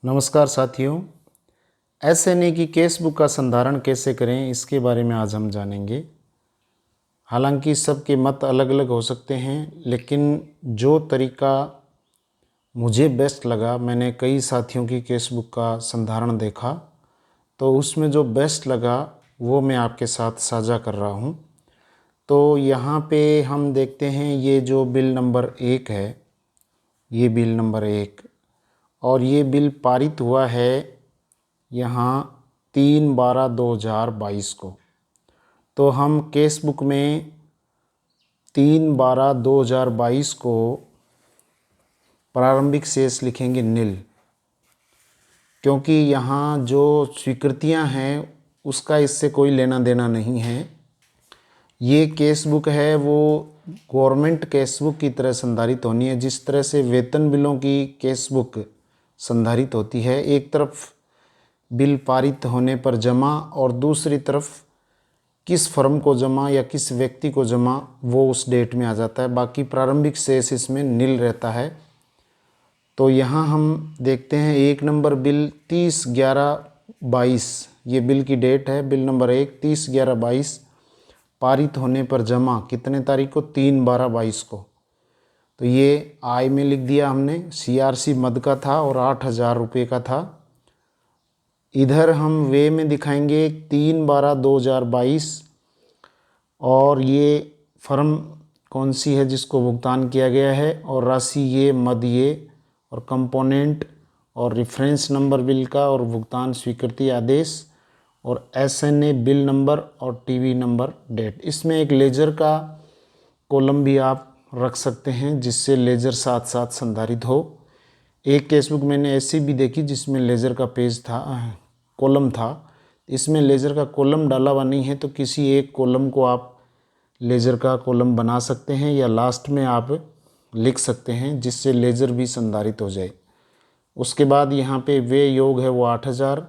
नमस्कार साथियों। एसएनए की केस बुक का संधारण कैसे करें, इसके बारे में आज हम जानेंगे। हालांकि सबके मत अलग अलग हो सकते हैं, लेकिन जो तरीका मुझे बेस्ट लगा, मैंने कई साथियों की केस बुक का संधारण देखा, तो उसमें जो बेस्ट लगा वो मैं आपके साथ साझा कर रहा हूँ। तो यहाँ पे हम देखते हैं, ये जो बिल नंबर 1 है, ये बिल नंबर 1, और ये बिल पारित हुआ है यहाँ 3/12/2022 को। तो हम केस बुक में 3/12/2022 को प्रारंभिक शेष लिखेंगे नील, क्योंकि यहाँ जो स्वीकृतियाँ हैं उसका इससे कोई लेना देना नहीं है। ये केस बुक है वो गवर्नमेंट केस बुक की तरह संधारित होनी है, जिस तरह से वेतन बिलों की केस बुक संधारित होती है। एक तरफ बिल पारित होने पर जमा और दूसरी तरफ किस फर्म को जमा या किस व्यक्ति को जमा वो उस डेट में आ जाता है। बाकी प्रारंभिक शेष इसमें नील रहता है। तो यहाँ हम देखते हैं 1 नंबर बिल 30/11/22, ये बिल की डेट है। बिल नंबर 1 30/11/22 पारित होने पर जमा कितने तारीख को? 3/12/22 को। तो ये आय में लिख दिया हमने, CRC मद का था और 8,000 रुपये का था। इधर हम वे में दिखाएंगे 3/12/2022, और ये फर्म कौन सी है जिसको भुगतान किया गया है, और राशि ये, मद ये, और कंपोनेंट और रेफरेंस नंबर बिल का, और भुगतान स्वीकृति आदेश, और SNA बिल नंबर और TV नंबर, डेट। इसमें एक लेजर का कॉलम भी आप रख सकते हैं, जिससे लेजर साथ साथ संधारित हो। एक केसबुक मैंने ऐसी भी देखी जिसमें लेजर का पेज था, कॉलम था। इसमें लेजर का कॉलम डाला हुआ नहीं है, तो किसी एक कॉलम को आप लेजर का कॉलम बना सकते हैं, या लास्ट में आप लिख सकते हैं, जिससे लेजर भी संधारित हो जाए। उसके बाद यहाँ पे वे योग है वो 8,000,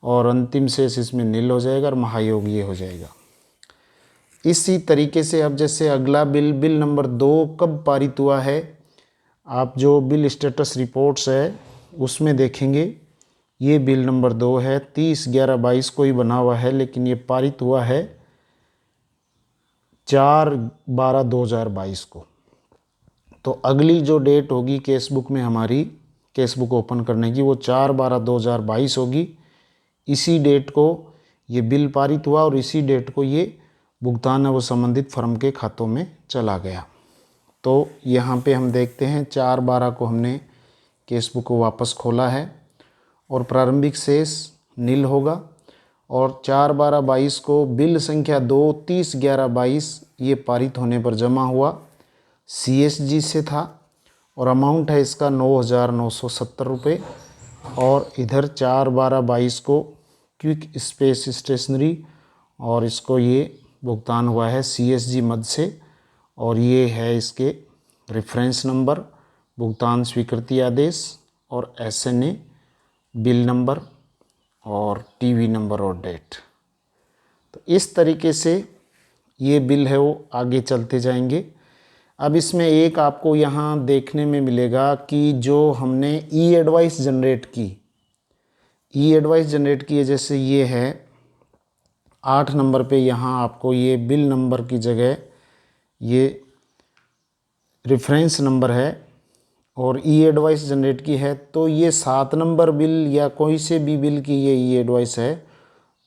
और अंतिम शेष इसमें नील हो जाएगा, और महायोग ये हो जाएगा। इसी तरीके से अब जैसे अगला बिल नंबर 2 कब पारित हुआ है, आप जो बिल स्टेटस रिपोर्ट्स है उसमें देखेंगे। ये बिल नंबर 2 है, 30/11/22 को ही बना हुआ है, लेकिन ये पारित हुआ है 4/12/2022 को। तो अगली जो डेट होगी केस बुक में हमारी, केस बुक ओपन करने की, वो 4/12/2022 होगी। इसी डेट को ये बिल पारित हुआ, और इसी डेट को ये भुगतान है वो संबंधित फर्म के खातों में चला गया। तो यहाँ पे हम देखते हैं 4/12 को हमने केस बुक को वापस खोला है, और प्रारंभिक शेष नील होगा। और 4/12/22 को बिल संख्या 2 30/11/22 ये पारित होने पर जमा हुआ, CSG से था, और अमाउंट है इसका 9,970 रुपये। और इधर 4/12/22 को क्विक स्पेस स्टेशनरी, और इसको ये भुगतान हुआ है CSG मद से, और ये है इसके रेफरेंस नंबर, भुगतान स्वीकृति आदेश, और SNA बिल नंबर, और TV नंबर और डेट। तो इस तरीके से ये बिल है वो आगे चलते जाएंगे। अब इसमें एक आपको यहाँ देखने में मिलेगा कि जो हमने ई एडवाइस जनरेट की है, जैसे ये है 8 नंबर पे, यहाँ आपको ये बिल नंबर की जगह ये रेफरेंस नंबर है, और ई एडवाइस जनरेट की है। तो ये 7 नंबर बिल या कोई से भी बिल की ये ई एडवाइस है,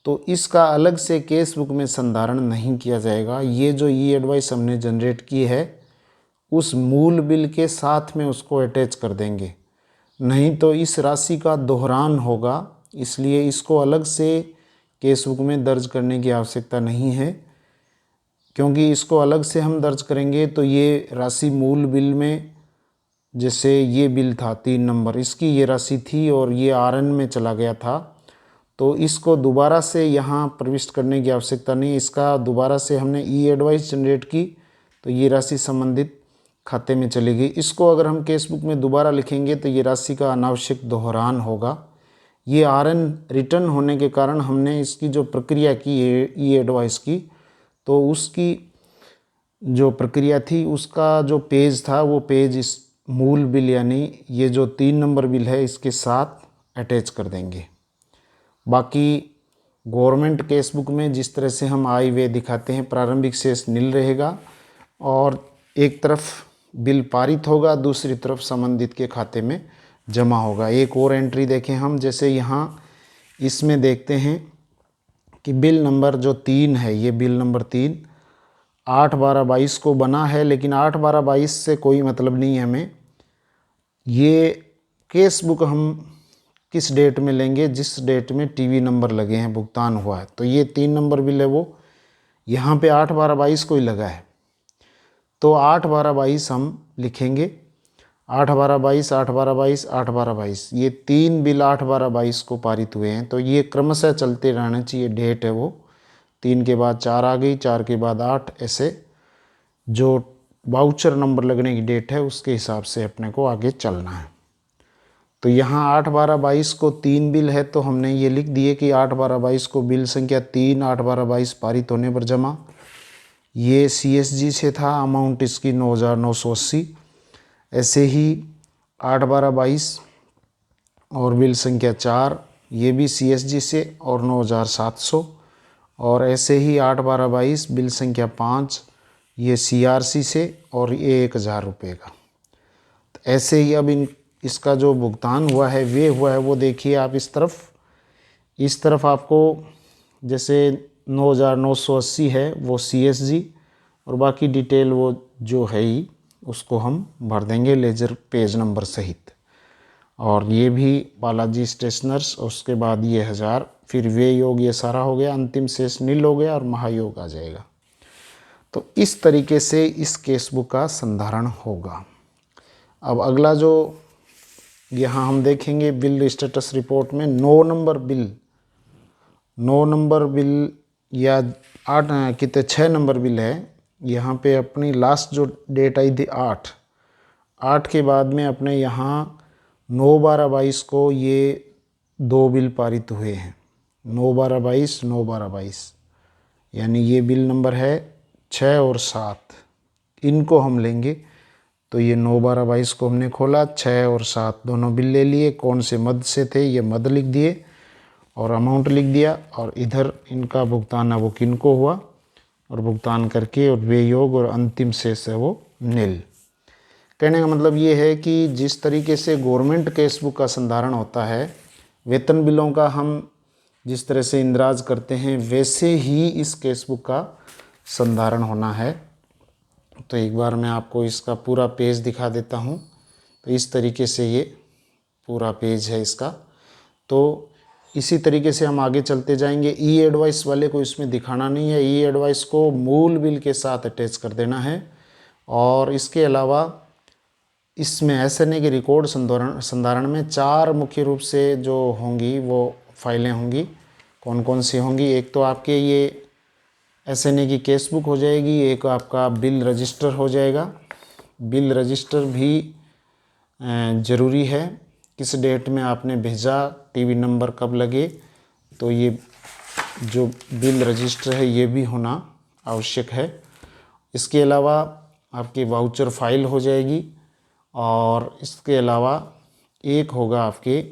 तो इसका अलग से केस बुक में संधारण नहीं किया जाएगा। ये जो ई एडवाइस हमने जनरेट की है उस मूल बिल के साथ में उसको अटैच कर देंगे, नहीं तो इस राशि का दोहरान होगा। इसलिए इसको अलग से केस बुक में दर्ज करने की आवश्यकता नहीं है, क्योंकि इसको अलग से हम दर्ज करेंगे तो ये राशि मूल बिल में, जैसे ये बिल था 3 नंबर, इसकी ये राशि थी और ये RN में चला गया था, तो इसको दोबारा से यहाँ प्रविष्ट करने की आवश्यकता नहीं। इसका दोबारा से हमने ई एडवाइस जनरेट की तो ये राशि संबंधित खाते में चलेगी। इसको अगर हम केस बुक में दोबारा लिखेंगे तो ये राशि का अनावश्यक दोहरान होगा। ये RN रिटर्न होने के कारण हमने इसकी जो प्रक्रिया की है ई एडवाइस की, तो उसकी जो प्रक्रिया थी उसका जो पेज था वो पेज इस मूल बिल यानी ये जो 3 नंबर बिल है इसके साथ अटैच कर देंगे। बाकी गवर्नमेंट केस बुक में जिस तरह से हम आय व्यय दिखाते हैं, प्रारंभिक शेष नील रहेगा और एक तरफ बिल पारित होगा, दूसरी तरफ संबंधित के खाते में जमा होगा। एक और एंट्री देखें हम, जैसे यहाँ इसमें देखते हैं कि बिल नंबर जो 3 है, ये बिल नंबर 3 8/12/22 को बना है, लेकिन 8/12/22 से कोई मतलब नहीं है हमें। ये केस बुक हम किस डेट में लेंगे, जिस डेट में टीवी नंबर लगे हैं, भुगतान हुआ है। तो ये 3 नंबर बिल है, वो यहाँ पे 8/12/22 को ही लगा है, तो 8/12/22 हम लिखेंगे। 8/12/22, 8/12/22, 8/12/22, ये 3 बिल 8/12/22 को पारित हुए हैं। तो ये क्रमशः चलते रहना चाहिए। डेट है वो 3 के बाद 4 आ गई, 4 के बाद 8, ऐसे जो वाउचर नंबर लगने की डेट है उसके हिसाब से अपने को आगे चलना है। तो यहाँ 8/12/22 को 3 बिल है, तो हमने ये लिख दिए कि 8/12/22 को बिल संख्या 3 8/12/22 पारित होने पर जमा। ये CSG से था, अमाउंट इसकी 9,980। ऐसे ही 8/12/22 और बिल संख्या 4, ये भी CSG से और 9,700। और ऐसे ही 8/12/22 बिल संख्या 5, ये CRC से और ये 1,000 रुपये का। तो ऐसे ही अब इसका जो भुगतान हुआ है वे हुआ है, वो देखिए आप इस तरफ आपको जैसे 9,980 है वो CSG, और बाकी डिटेल वो जो है ही उसको हम भर देंगे लेजर पेज नंबर सहित। और ये भी बालाजी स्टेशनर्स, उसके बाद ये 1,000, फिर वे योग ये सारा हो गया, अंतिम शेष नील हो गया और महायोग आ जाएगा। तो इस तरीके से इस केस बुक का संधारण होगा। अब अगला जो यहाँ हम देखेंगे बिल स्टेटस रिपोर्ट में 9 नंबर बिल या 6 नंबर बिल है। यहाँ पे अपनी लास्ट जो डेट आई थी 8 के बाद में अपने यहाँ 9/12/22 को ये 2 बिल पारित हुए हैं। 9/12/22, 9/12/22, यानी ये बिल नंबर है 6 और 7, इनको हम लेंगे। तो ये 9/12/22 को हमने खोला, 6 और 7 दोनों बिल ले लिए। कौन से मद से थे, ये मद लिख दिए और अमाउंट लिख दिया, और इधर इनका भुगतान है वो किनको हुआ, और भुगतान करके और वे योग और अंतिम शेष है वो नील। कहने का मतलब ये है कि जिस तरीके से गवर्नमेंट केस बुक का संधारण होता है, वेतन बिलों का हम जिस तरह से इंद्राज करते हैं, वैसे ही इस केस बुक का संधारण होना है। तो एक बार मैं आपको इसका पूरा पेज दिखा देता हूँ। तो इस तरीके से ये पूरा पेज है इसका। तो इसी तरीके से हम आगे चलते जाएंगे। ई एडवाइस वाले को इसमें दिखाना नहीं है, ई एडवाइस को मूल बिल के साथ अटैच कर देना है। और इसके अलावा इसमें SNA के रिकॉर्ड संधारण में 4 मुख्य रूप से जो होंगी वो फाइलें होंगी। कौन कौन सी होंगी? एक तो आपके ये SNA की केस बुक हो जाएगी, एक आपका बिल रजिस्टर हो जाएगा। बिल रजिस्टर भी ज़रूरी है, किस डेट में आपने भेजा, टीवी नंबर कब लगे, तो ये जो बिल रजिस्टर है ये भी होना आवश्यक है। इसके अलावा आपकी वाउचर फाइल हो जाएगी, और इसके अलावा एक होगा आपके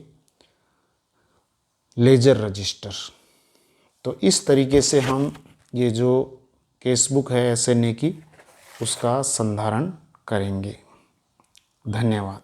लेजर रजिस्टर। तो इस तरीके से हम ये जो केस बुक है SNA की, उसका संधारण करेंगे। धन्यवाद।